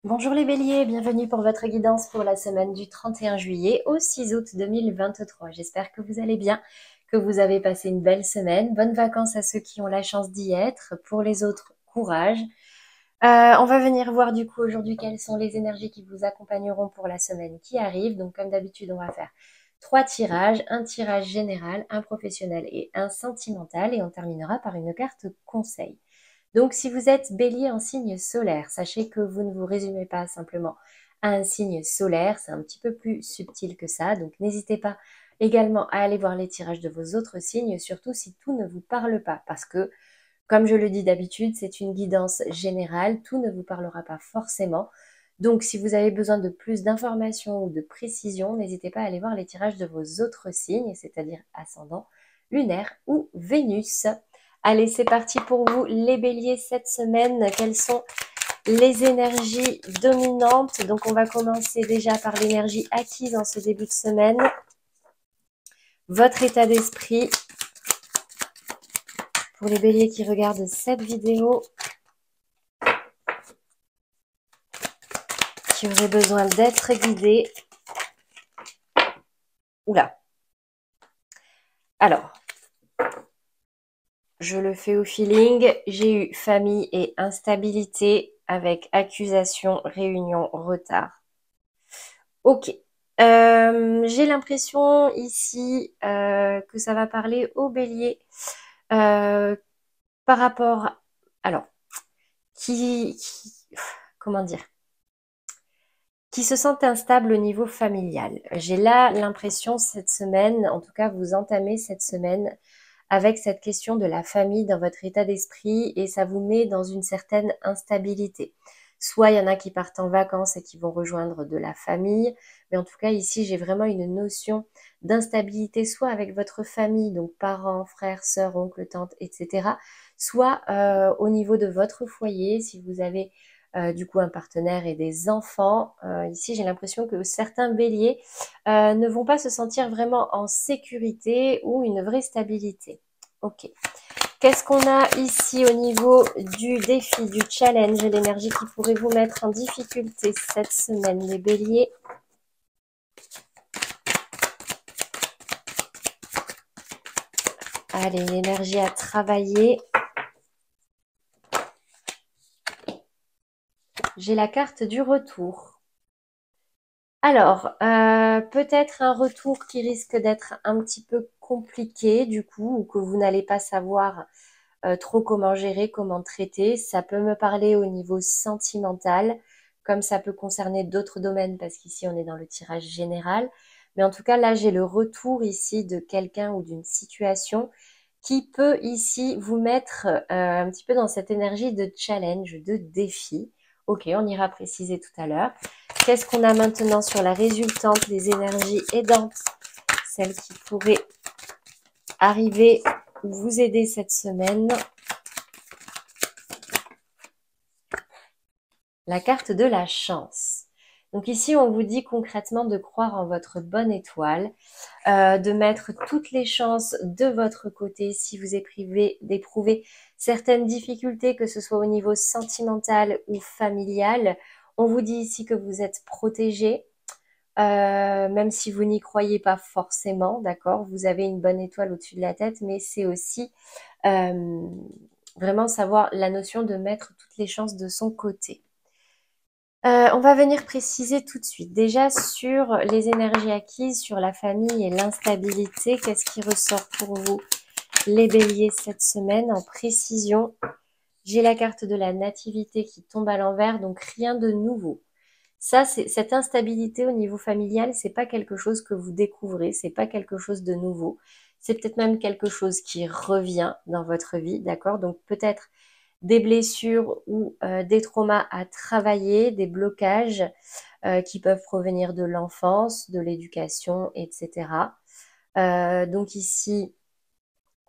Bonjour les béliers, bienvenue pour votre guidance pour la semaine du 31 juillet au 6 août 2023. J'espère que vous allez bien, que vous avez passé une belle semaine. Bonnes vacances à ceux qui ont la chance d'y être. Pour les autres, courage. On va venir voir du coup aujourd'hui quelles sont les énergies qui vous accompagneront pour la semaine qui arrive. Donc comme d'habitude, on va faire trois tirages, un tirage général, un professionnel et un sentimental. Et on terminera par une carte conseil. Donc, si vous êtes bélier en signe solaire, sachez que vous ne vous résumez pas simplement à un signe solaire, c'est un petit peu plus subtil que ça. Donc, n'hésitez pas également à aller voir les tirages de vos autres signes, surtout si tout ne vous parle pas, parce que, comme je le dis d'habitude, c'est une guidance générale, tout ne vous parlera pas forcément. Donc, si vous avez besoin de plus d'informations ou de précision, n'hésitez pas à aller voir les tirages de vos autres signes, c'est-à-dire ascendant, lunaire ou Vénus. Allez, c'est parti pour vous, les béliers, cette semaine. Quelles sont les énergies dominantes? Donc, on va commencer déjà par l'énergie acquise en ce début de semaine. Votre état d'esprit. Pour les béliers qui regardent cette vidéo, qui auraient besoin d'être guidés. Oula. Alors, je le fais au feeling. J'ai eu famille et instabilité avec accusation, réunion, retard. Ok. J'ai l'impression ici que ça va parler au bélier euh, par rapport, alors, comment dire, qui se sentent instables au niveau familial. J'ai là l'impression cette semaine, en tout cas vous entamez cette semaine avec cette question de la famille dans votre état d'esprit et ça vous met dans une certaine instabilité. Soit il y en a qui partent en vacances et qui vont rejoindre de la famille, mais en tout cas ici j'ai vraiment une notion d'instabilité, soit avec votre famille, donc parents, frères, sœurs, oncles, tantes, etc., soit au niveau de votre foyer, si vous avez du coup un partenaire et des enfants. Ici j'ai l'impression que certains béliers ne vont pas se sentir vraiment en sécurité ou une vraie stabilité. Ok. Qu'est-ce qu'on a ici au niveau du défi, du challenge, l'énergie qui pourrait vous mettre en difficulté cette semaine, les béliers? Allez, l'énergie à travailler. J'ai la carte du retour. Alors, peut-être un retour qui risque d'être un petit peu compliqué du coup, ou que vous n'allez pas savoir trop comment gérer, comment traiter. Ça peut me parler au niveau sentimental, comme ça peut concerner d'autres domaines, parce qu'ici on est dans le tirage général. Mais en tout cas, là, j'ai le retour ici de quelqu'un ou d'une situation qui peut ici vous mettre un petit peu dans cette énergie de challenge, de défi. Ok, on ira préciser tout à l'heure. Qu'est-ce qu'on a maintenant sur la résultante des énergies aidantes, celles qui pourraient arriver ou vous aider cette semaine? La carte de la chance. Donc ici, on vous dit concrètement de croire en votre bonne étoile, de mettre toutes les chances de votre côté si vous d'éprouver certaines difficultés, que ce soit au niveau sentimental ou familial. On vous dit ici que vous êtes protégé, même si vous n'y croyez pas forcément, d'accord? Vous avez une bonne étoile au-dessus de la tête, mais c'est aussi vraiment savoir la notion de mettre toutes les chances de son côté. On va venir préciser tout de suite. Déjà sur les énergies acquises, sur la famille et l'instabilité, qu'est-ce qui ressort pour vous, les béliers, cette semaine en précision? J'ai la carte de la nativité qui tombe à l'envers, donc rien de nouveau. Ça, c'est cette instabilité au niveau familial, c'est pas quelque chose que vous découvrez, c'est pas quelque chose de nouveau. C'est peut-être même quelque chose qui revient dans votre vie, d'accord? Donc peut-être des blessures ou des traumas à travailler, des blocages qui peuvent provenir de l'enfance, de l'éducation, etc. Donc ici,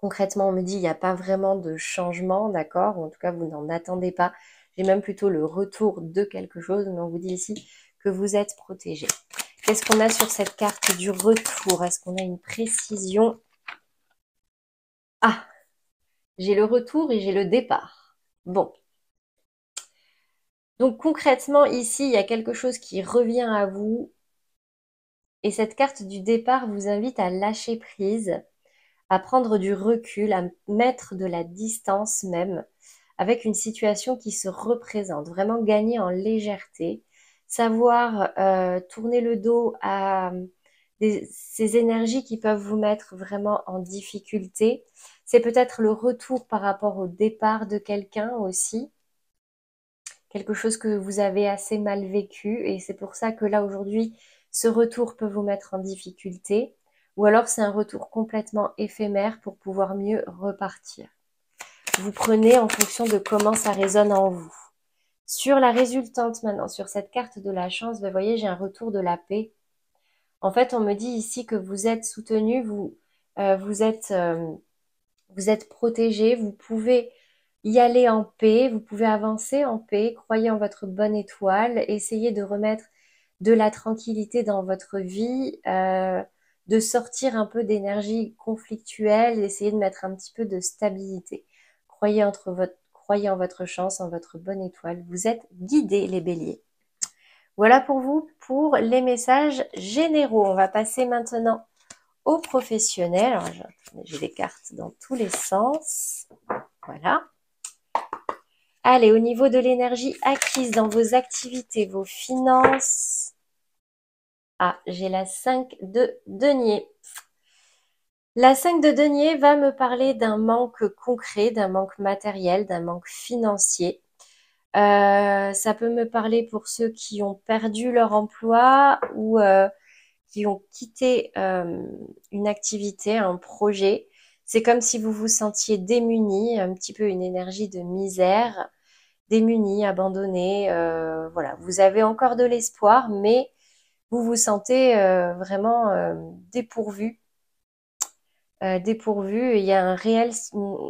concrètement, on me dit il n'y a pas vraiment de changement, d'accord? Ou en tout cas, vous n'en attendez pas. J'ai même plutôt le retour de quelque chose, mais on vous dit ici que vous êtes protégé. Qu'est-ce qu'on a sur cette carte du retour? Est-ce qu'on a une précision? Ah, j'ai le retour et j'ai le départ. Bon. Donc concrètement, ici, il y a quelque chose qui revient à vous et cette carte du départ vous invite à lâcher prise, à prendre du recul, à mettre de la distance même avec une situation qui se représente, vraiment gagner en légèreté, savoir tourner le dos à ces énergies qui peuvent vous mettre vraiment en difficulté. C'est peut-être le retour par rapport au départ de quelqu'un aussi, quelque chose que vous avez assez mal vécu et c'est pour ça que là aujourd'hui, ce retour peut vous mettre en difficulté ou alors c'est un retour complètement éphémère pour pouvoir mieux repartir. Vous prenez en fonction de comment ça résonne en vous. Sur la résultante maintenant, sur cette carte de la chance, vous voyez, j'ai un retour de la paix. En fait, on me dit ici que vous êtes soutenu, vous vous êtes protégé, vous pouvez y aller en paix, vous pouvez avancer en paix, croyez en votre bonne étoile, essayez de remettre de la tranquillité dans votre vie, de sortir un peu d'énergie conflictuelle, essayez de mettre un petit peu de stabilité. Croyez en votre chance, en votre bonne étoile. Vous êtes guidés, les béliers. Voilà pour vous, pour les messages généraux. On va passer maintenant aux professionnels. Alors, j'ai des cartes dans tous les sens. Voilà. Allez, au niveau de l'énergie acquise dans vos activités, vos finances. Ah, j'ai la 5 de denier. La 5 de denier va me parler d'un manque concret, d'un manque matériel, d'un manque financier. Ça peut me parler pour ceux qui ont perdu leur emploi ou qui ont quitté une activité, un projet. C'est comme si vous vous sentiez démuni, un petit peu une énergie de misère, démuni, abandonné. Voilà, vous avez encore de l'espoir, mais vous vous sentez vraiment dépourvu. Dépourvu, il y a un réel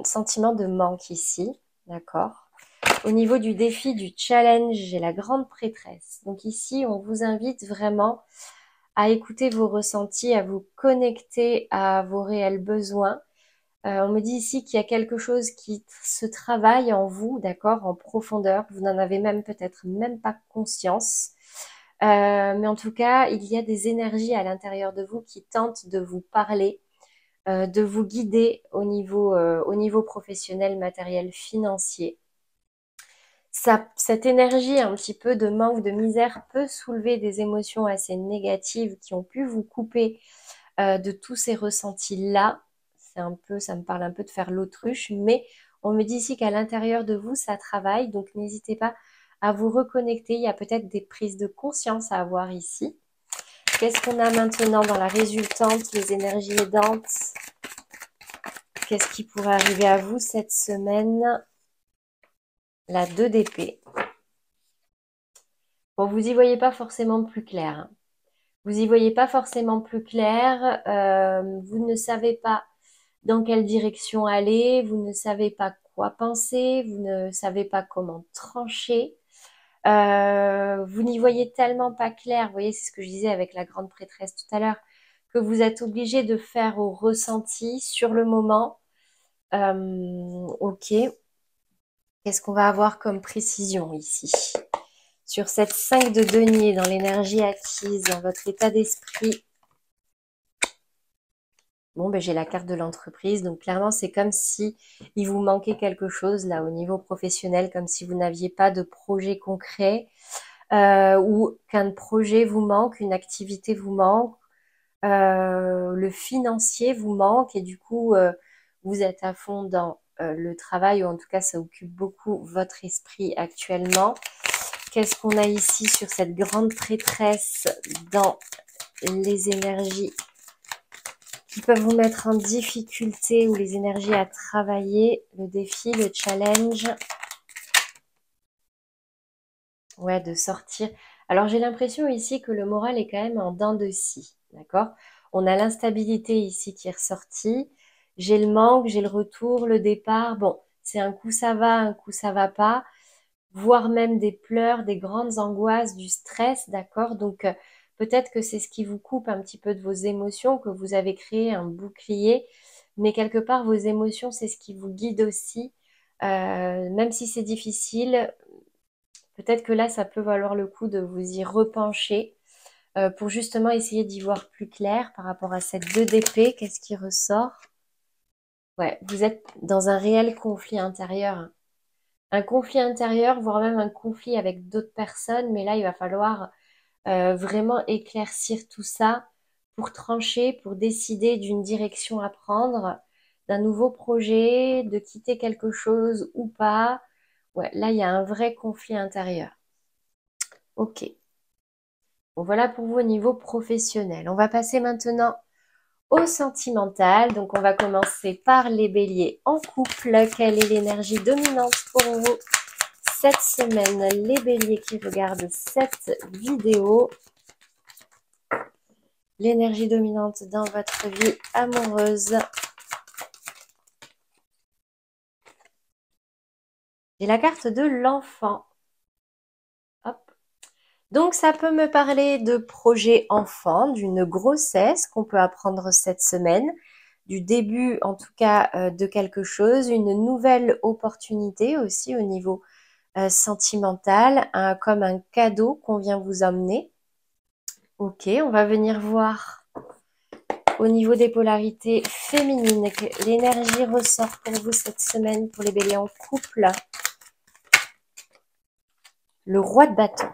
sentiment de manque ici, d'accord? Au niveau du défi, du challenge, j'ai la grande prêtresse. Donc ici, on vous invite vraiment à écouter vos ressentis, à vous connecter à vos réels besoins. On me dit ici qu'il y a quelque chose qui se travaille en vous, d'accord, en profondeur. Vous n'en avez même peut-être même pas conscience. Mais en tout cas, il y a des énergies à l'intérieur de vous qui tentent de vous parler, de vous guider au niveau professionnel, matériel, financier. Cette énergie un petit peu de manque, de misère peut soulever des émotions assez négatives qui ont pu vous couper de tous ces ressentis-là. Ça me parle un peu de faire l'autruche, mais on me dit ici qu'à l'intérieur de vous, ça travaille, donc n'hésitez pas à vous reconnecter. Il y a peut-être des prises de conscience à avoir ici. Qu'est-ce qu'on a maintenant dans la résultante, les énergies aidantes? Qu'est-ce qui pourrait arriver à vous cette semaine? La 2 d'épée. Bon, vous y voyez pas forcément plus clair, hein. Vous y voyez pas forcément plus clair. Vous ne savez pas dans quelle direction aller. Vous ne savez pas quoi penser. Vous ne savez pas comment trancher. Vous n'y voyez tellement pas clair. Vous voyez, c'est ce que je disais avec la grande prêtresse tout à l'heure, que vous êtes obligé de faire au ressenti sur le moment. Ok. Qu'est-ce qu'on va avoir comme précision ici? Sur cette 5 de denier, dans l'énergie acquise, dans votre état d'esprit. Bon, ben, j'ai la carte de l'entreprise. Donc, clairement, c'est comme si il vous manquait quelque chose, là, au niveau professionnel, comme si vous n'aviez pas de projet concret, ou qu'un projet vous manque, une activité vous manque, le financier vous manque, et du coup, vous êtes à fond dans le travail, ou en tout cas, ça occupe beaucoup votre esprit actuellement. Qu'est-ce qu'on a ici sur cette grande prêtresse dans les énergies qui peuvent vous mettre en difficulté ou les énergies à travailler, le défi, le challenge? Ouais, de sortir. Alors j'ai l'impression ici que le moral est quand même en dents de scie, d'accord? On a l'instabilité ici qui est ressortie. J'ai le manque, j'ai le retour, le départ. Bon, c'est un coup ça va, un coup ça va pas, voire même des pleurs, des grandes angoisses, du stress, d'accord? Donc peut-être que c'est ce qui vous coupe un petit peu de vos émotions, que vous avez créé un bouclier, mais quelque part vos émotions, c'est ce qui vous guide aussi. Même si c'est difficile, Peut-être que là, ça peut valoir le coup de vous y repencher pour justement essayer d'y voir plus clair par rapport à cette 2 d'épée. Qu'est-ce qui ressort? Ouais, vous êtes dans un réel conflit intérieur, hein. Un conflit intérieur, voire même un conflit avec d'autres personnes, mais là, il va falloir vraiment éclaircir tout ça pour trancher, pour décider d'une direction à prendre, d'un nouveau projet, de quitter quelque chose ou pas. Ouais, là, il y a un vrai conflit intérieur. Ok. Bon, voilà pour vous au niveau professionnel. On va passer maintenant au sentimental. Donc, on va commencer par les béliers en couple. Quelle est l'énergie dominante pour vous cette semaine? Les béliers qui regardent cette vidéo. L'énergie dominante dans votre vie amoureuse. Et la carte de l'enfant. Hop. Donc, ça peut me parler de projet enfant, d'une grossesse qu'on peut apprendre cette semaine, du début en tout cas de quelque chose, une nouvelle opportunité aussi au niveau sentimental, comme un cadeau qu'on vient vous emmener. Ok, on va venir voir au niveau des polarités féminines, l'énergie ressort pour vous cette semaine pour les béliers en couple. Le roi de bâton.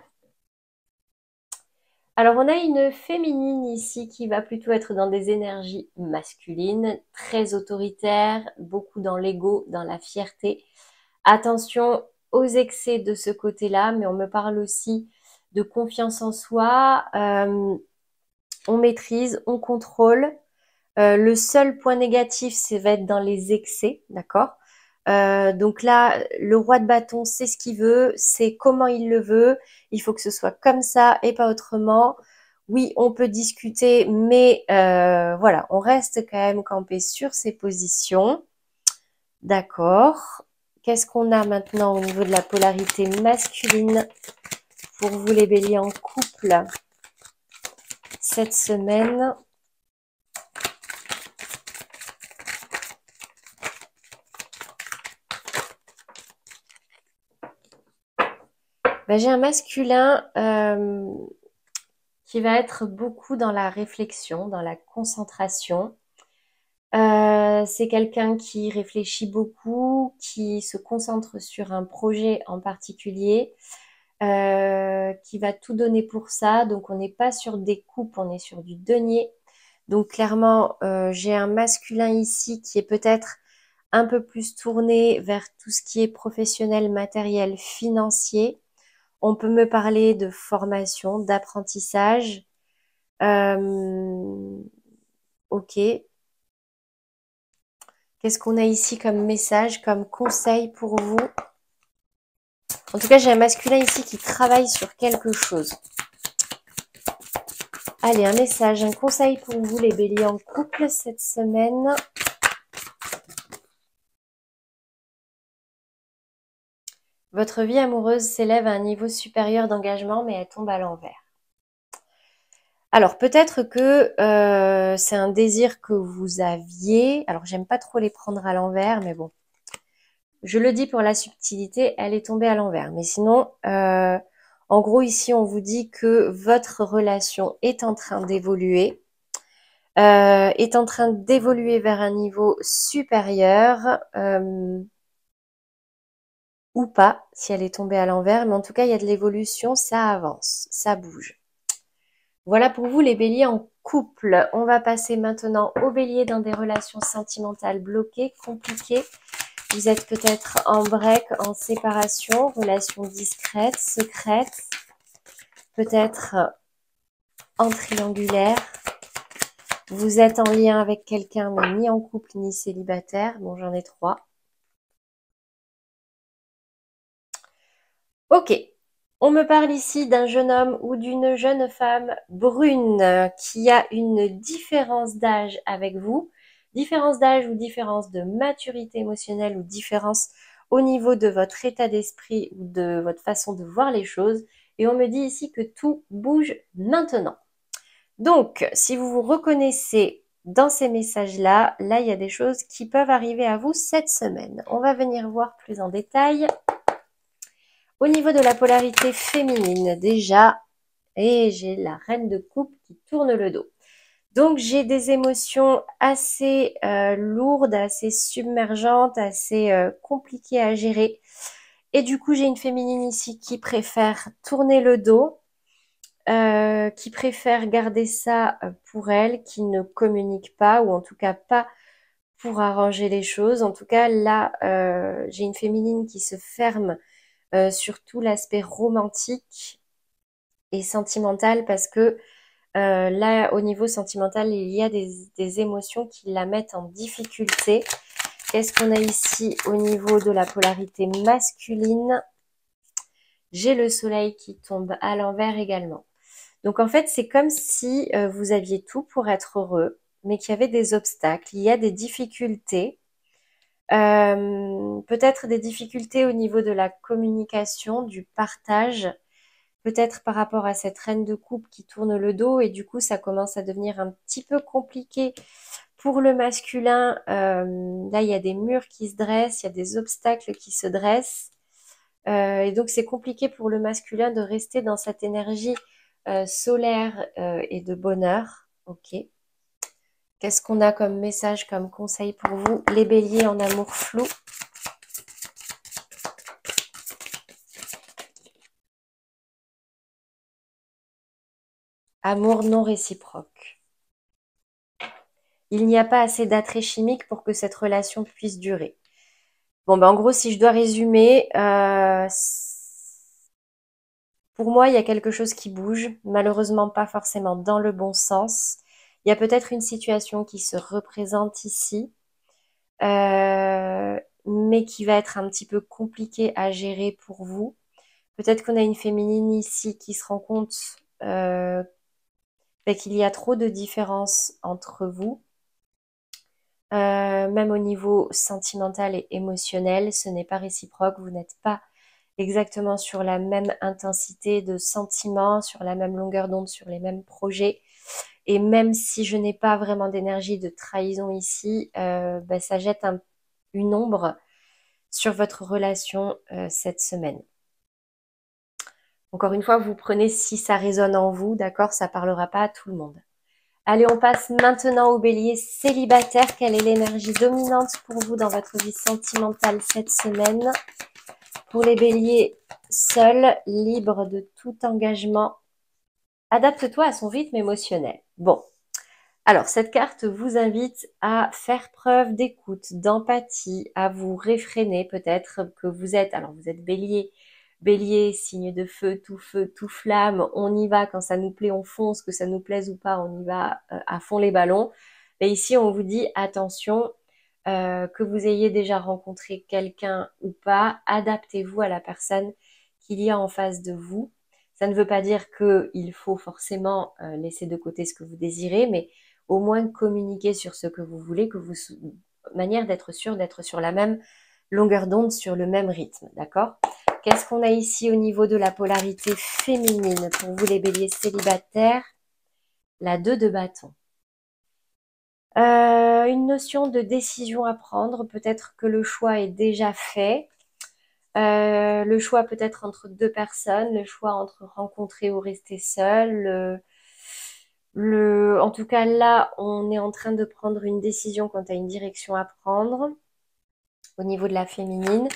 Alors, on a une féminine ici qui va plutôt être dans des énergies masculines, très autoritaire, beaucoup dans l'ego, dans la fierté. Attention aux excès de ce côté-là, mais on me parle aussi de confiance en soi. On maîtrise, on contrôle. Le seul point négatif, ça va être dans les excès, d'accord? Donc là, le roi de bâton, c'est ce qu'il veut, c'est comment il le veut. Il faut que ce soit comme ça et pas autrement. Oui, on peut discuter, mais voilà, on reste quand même campé sur ses positions. D'accord. Qu'est-ce qu'on a maintenant au niveau de la polarité masculine pour vous les béliers en couple cette semaine? Ben, j'ai un masculin qui va être beaucoup dans la réflexion, dans la concentration. C'est quelqu'un qui réfléchit beaucoup, qui se concentre sur un projet en particulier, qui va tout donner pour ça. Donc, on n'est pas sur des coupes, on est sur du denier. Donc, clairement, j'ai un masculin ici qui est peut-être un peu plus tourné vers tout ce qui est professionnel, matériel, financier. On peut me parler de formation, d'apprentissage. Ok. Qu'est-ce qu'on a ici comme message, comme conseil pour vous? En tout cas, j'ai un masculin ici qui travaille sur quelque chose. Allez, un message, un conseil pour vous les béliers en couple cette semaine. Votre vie amoureuse s'élève à un niveau supérieur d'engagement, mais elle tombe à l'envers. Alors, peut-être que c'est un désir que vous aviez. Alors, j'aime pas trop les prendre à l'envers, mais bon. Je le dis pour la subtilité, elle est tombée à l'envers. Mais sinon, en gros, ici, on vous dit que votre relation est en train d'évoluer, est en train d'évoluer vers un niveau supérieur, ou pas, si elle est tombée à l'envers. Mais en tout cas, il y a de l'évolution, ça avance, ça bouge. Voilà pour vous les béliers en couple. On va passer maintenant aux béliers dans des relations sentimentales bloquées, compliquées. Vous êtes peut-être en break, en séparation, relation discrète, secrète, peut-être en triangulaire. Vous êtes en lien avec quelqu'un, mais ni en couple ni célibataire. Bon, j'en ai 3. Ok. On me parle ici d'un jeune homme ou d'une jeune femme brune qui a une différence d'âge avec vous. Différence d'âge ou différence de maturité émotionnelle ou différence au niveau de votre état d'esprit ou de votre façon de voir les choses. Et on me dit ici que tout bouge maintenant. Donc, si vous vous reconnaissez dans ces messages-là, là, il y a des choses qui peuvent arriver à vous cette semaine. On va venir voir plus en détail. Au niveau de la polarité féminine, déjà, et j'ai la reine de coupe qui tourne le dos. Donc j'ai des émotions assez lourdes, assez submergentes, assez compliquées à gérer. Et du coup, j'ai une féminine ici qui préfère tourner le dos, qui préfère garder ça pour elle, qui ne communique pas, ou en tout cas pas pour arranger les choses. En tout cas, là, j'ai une féminine qui se ferme sur tout l'aspect romantique et sentimental parce que là, au niveau sentimental, il y a des émotions qui la mettent en difficulté. Qu'est-ce qu'on a ici au niveau de la polarité masculine? J'ai le soleil qui tombe à l'envers également. Donc en fait, c'est comme si vous aviez tout pour être heureux, mais qu'il y avait des obstacles, il y a des difficultés. Peut-être des difficultés au niveau de la communication, du partage, peut-être par rapport à cette reine de coupe qui tourne le dos et du coup ça commence à devenir un petit peu compliqué pour le masculin. Là il y a des murs qui se dressent, il y a des obstacles qui se dressent et donc c'est compliqué pour le masculin de rester dans cette énergie solaire et de bonheur. Ok. Qu'est-ce qu'on a comme message, comme conseil pour vous, les béliers en amour flou? Amour non réciproque. Il n'y a pas assez d'attrait chimique pour que cette relation puisse durer. Bon, ben en gros, si je dois résumer, pour moi, il y a quelque chose qui bouge, malheureusement pas forcément dans le bon sens. Il y a peut-être une situation qui se représente ici, mais qui va être un petit peu compliquée à gérer pour vous. Peut-être qu'on a une féminine ici qui se rend compte qu'il y a trop de différences entre vous. Même au niveau sentimental et émotionnel, ce n'est pas réciproque, vous n'êtes pas exactement sur la même intensité de sentiments, sur la même longueur d'onde, sur les mêmes projets. Et même si je n'ai pas vraiment d'énergie de trahison ici, ça jette une ombre sur votre relation cette semaine. Encore une fois, vous prenez si ça résonne en vous, d'accord? Ça parlera pas à tout le monde. Allez, on passe maintenant au bélier célibataire. Quelle est l'énergie dominante pour vous dans votre vie sentimentale cette semaine? Pour les béliers seuls, libres de tout engagement, adapte-toi à son rythme émotionnel. Bon, alors cette carte vous invite à faire preuve d'écoute, d'empathie, à vous réfréner peut-être que vous êtes, alors vous êtes bélier, bélier, signe de feu, tout flamme, on y va, quand ça nous plaît, on fonce, que ça nous plaise ou pas, on y va à fond les ballons. Et ici, on vous dit, attention, que vous ayez déjà rencontré quelqu'un ou pas, adaptez-vous à la personne qu'il y a en face de vous. Ça ne veut pas dire qu'il faut forcément laisser de côté ce que vous désirez, mais au moins communiquer sur ce que vous voulez, manière d'être sûr d'être sur la même longueur d'onde, sur le même rythme, d'accord? Qu'est-ce qu'on a ici au niveau de la polarité féminine pour vous les béliers célibataires? La 2 de bâton. Une notion de décision à prendre, peut-être que le choix est déjà fait. Le choix peut être entre deux personnes, le choix entre rencontrer ou rester seul. En tout cas, là, on est en train de prendre une décision quant à une direction à prendre au niveau de la féminine.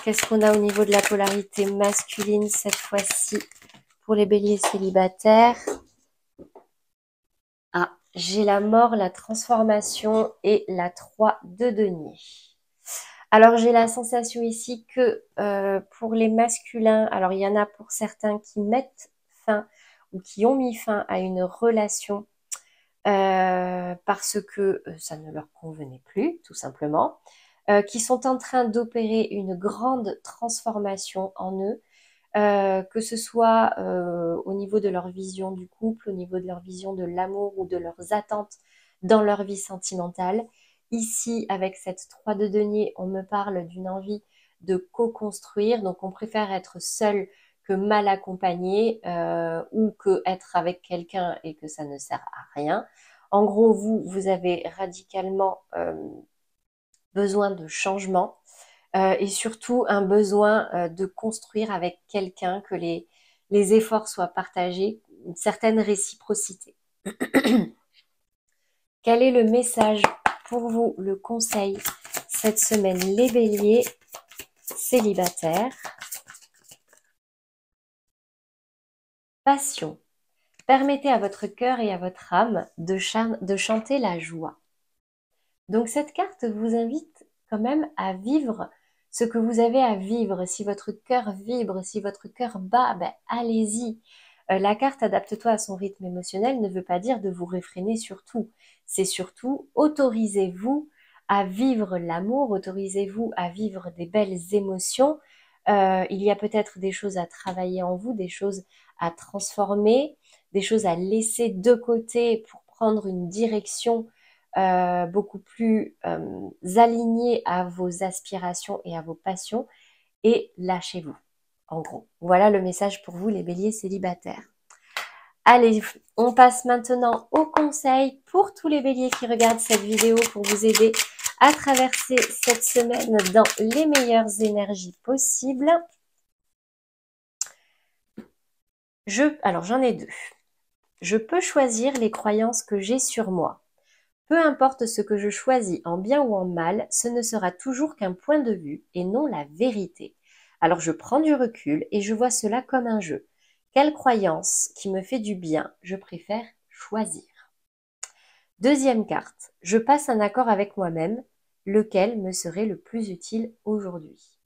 Qu'est-ce qu'on a au niveau de la polarité masculine cette fois-ci pour les béliers célibataires? Ah, j'ai la mort, la transformation et la 3 de denier. Alors j'ai la sensation ici que pour les masculins, alors il y en a pour certains qui mettent fin ou qui ont mis fin à une relation parce que ça ne leur convenait plus, tout simplement, qui sont en train d'opérer une grande transformation en eux, que ce soit au niveau de leur vision du couple, au niveau de leur vision de l'amour ou de leurs attentes dans leur vie sentimentale. Ici, avec cette 3 de denier, on me parle d'une envie de co-construire, donc on préfère être seul que mal accompagné ou que être avec quelqu'un et que ça ne sert à rien. En gros, vous avez radicalement besoin de changement. et surtout un besoin de construire avec quelqu'un, que les efforts soient partagés, une certaine réciprocité. Quel est le message pour vous, le conseil cette semaine, les béliers célibataires? Passion. Permettez à votre cœur et à votre âme de chanter la joie. Donc cette carte vous invite quand même à vivre ce que vous avez à vivre. Si votre cœur vibre, si votre cœur bat, ben, allez-y. La carte adapte-toi à son rythme émotionnel ne veut pas dire de vous réfréner sur tout. C'est surtout autorisez-vous à vivre l'amour, autorisez-vous à vivre des belles émotions. Il y a peut-être des choses à travailler en vous, des choses à transformer, des choses à laisser de côté pour prendre une direction beaucoup plus alignée à vos aspirations et à vos passions, et lâchez-vous, en gros. Voilà le message pour vous, les béliers célibataires. Allez, on passe maintenant au conseil pour tous les béliers qui regardent cette vidéo pour vous aider à traverser cette semaine dans les meilleures énergies possibles. Alors, j'en ai deux. Je peux choisir les croyances que j'ai sur moi. Peu importe ce que je choisis, en bien ou en mal, ce ne sera toujours qu'un point de vue et non la vérité. Alors je prends du recul et je vois cela comme un jeu. Quelle croyance qui me fait du bien, je préfère choisir. Deuxième carte, je passe un accord avec moi-même, lequel me serait le plus utile aujourd'hui.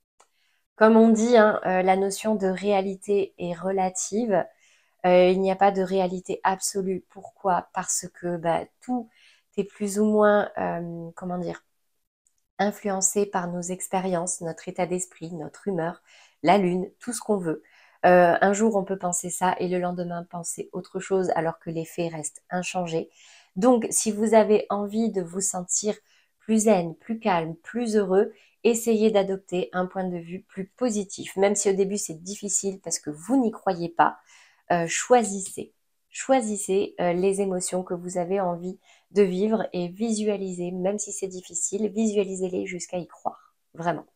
Comme on dit, hein, la notion de réalité est relative. Il n'y a pas de réalité absolue. Pourquoi? Parce que tout est plus ou moins, comment dire, influencé par nos expériences, notre état d'esprit, notre humeur, la lune, tout ce qu'on veut. Un jour, on peut penser ça et le lendemain, penser autre chose alors que les faits restent inchangés. Donc, si vous avez envie de vous sentir plus zen, plus calme, plus heureux, essayez d'adopter un point de vue plus positif. Même si au début, c'est difficile parce que vous n'y croyez pas, choisissez. Choisissez les émotions que vous avez envie de vivre et visualisez, même si c'est difficile, visualisez-les jusqu'à y croire. Vraiment.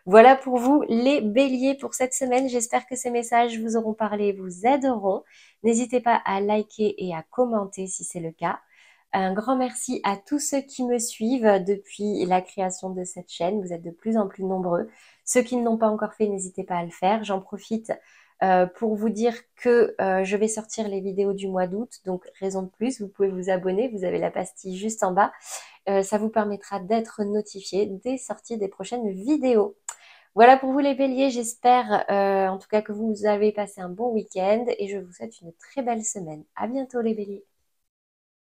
Voilà pour vous les béliers pour cette semaine. J'espère que ces messages vous auront parlé, vous aideront. N'hésitez pas à liker et à commenter si c'est le cas. Un grand merci à tous ceux qui me suivent depuis la création de cette chaîne. Vous êtes de plus en plus nombreux. Ceux qui ne l'ont pas encore fait, n'hésitez pas à le faire. J'en profite pour vous dire que je vais sortir les vidéos du mois d'août. Donc, raison de plus, vous pouvez vous abonner. Vous avez la pastille juste en bas. Ça vous permettra d'être notifié des sorties des prochaines vidéos. Voilà pour vous les béliers, j'espère en tout cas que vous avez passé un bon week-end et je vous souhaite une très belle semaine. À bientôt les béliers.